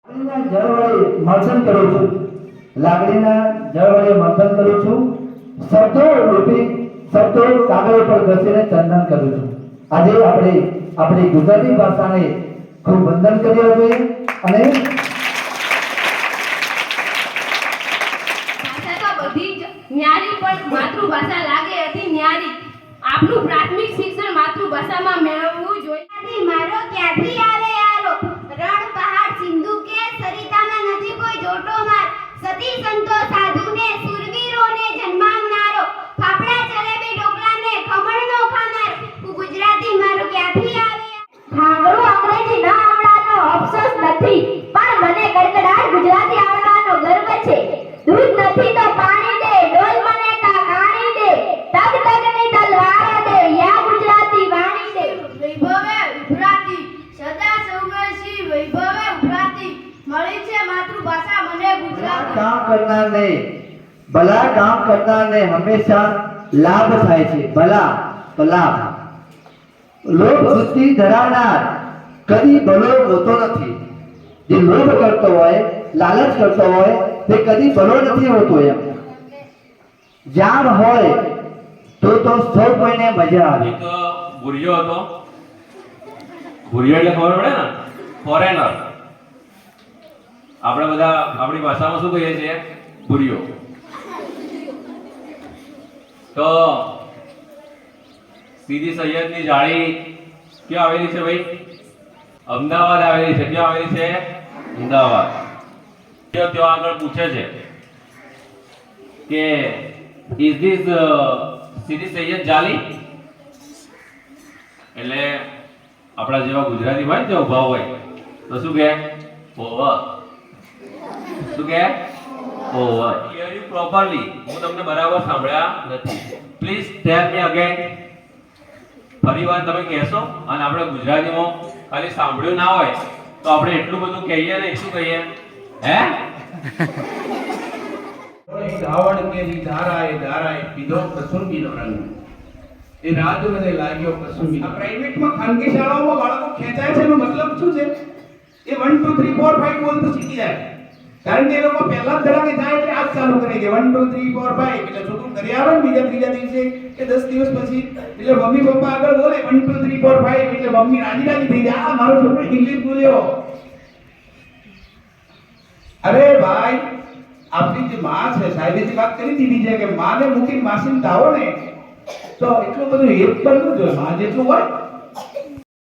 જળ વડે મંથન કરું છું, લાગણીના જળ વડે મંથન કરું છું, શબ્દો રૂપી શબ્દો કાગળ પર ઘસીને ચંદન કરું છું. આજે આપણે આપણી ગુજરાતી ભાષાને ખૂબ વંદન કર્યા જોઈએ અને ભાષા તો બધી જ ન્યારી પણ માતૃભાષા લાગે અતિ ન્યારી. આપનું પ્રાથમિક શિક્ષણ માતૃભાષામાં મેળવવું જોઈએ. મારો ક્યાંથી આવે યારો, રણ પહાડ સિંધુ કે સરિતામાં નથી કોઈ જોટો માર. સતી સંતો સાધુને સુરવીરોને જન્માવનારો, ફાફડા જલેબી ઢોકળાને ખમણનો ખાનાર. હું ગુજરાતી મારો ક્યાંથી આવે. ભાંગડું અંગ્રેજી ન આવડવાનો અફસોસ નથી, પણ મને કડકડાટ ગુજરાતી આવડવાનો ગર્વ છે. દૂધ નથી તો પાણી દે, ડોલ મને કા કાણી દે, તગ તગની તલવાર દે, યા ગુજરાતી વાણી દે. વૈભવે ઉભરાતી સદા સૌગસી, વૈભવે ઉભરાતી મળી છે માતૃભાષા મને ગુજરાતી. ભલા કામ કરનારને હંમેશા લાભ થાય છે. ભલા લાભ. લોભ વૃત્તિ ધરાવનાર કદી ભલો હોતો નથી. જે લોભ કરતો હોય, લાલચ કરતો હોય, તે કદી ભલો નથી હોતો. એમ જામ હોય તો સૌ કોઈને મજા આવે. એક ભુરિયો હતો. ભુરિયો એટલે ખબર પડે ને, ફોરેનર. આપણે બધા આપણી ભાષામાં શું કહીએ છીએ? ભુરિયો. તો સીદી સૈયદની જાળી ક્યાં આવેલી છે ભાઈ? અમદાવાદ આવેલી છે. ક્યાં આવેલી છે? અમદાવાદ. ત્યાં આગળ પૂછે છે કે ઇઝ ધીસ સીદી સૈયદ જાલી? એટલે આપણા જેવા ગુજરાતી હોય ને ઉભા હોય તો શું કે? ઓવર. શું કે? ઓવર. Here you properly. હું તમને બરાબર સાંભળ્યા નથી. Please tell me again. ફરીવાર તમે કહેશો. અને આપણે ગુજરાતીમાં ખાલી સાંભળ્યું ના હોય તો આપણે એટલું બધું કહીએ ને. શું કહીએ? હે? રાવણ કેરી ધારાએ પીધો કસુંબીનો રંગ. એ રાજ મને લાગ્યો કસુંબી. આ પ્રાઇવેટમાં ખાનગી શાળાઓમાં બાળકો ખેંચાય છે એનો મતલબ શું છે? એ 1 2 3 4 5 બોલતું શીખી જાય. કારણ કે એ લોકો પહેલા જ ધડાકે જાય એટલે આજ ચાલુ કરે કે 1 2 3 4 5. એટલે છોકરું ઘરે આવે ને ત્રીજા દિવસે કે 10 દિવસ પછી એટલે મમ્મી પપ્પા આગળ બોલે 1 2 3 4 5 એટલે મમ્મી રાજી થઈ જાય. આ મારો છોકરો ઇંગ્લિશ બોલ્યો. અરે ભાઈ, આપણી જે માં છે, સાહેબે જે વાત કરી દીધી છે કે માને મૂકી માસીને દાવો ને તો એટલું બધું હેત પર ન જોઈએ. માં જેટલું હોય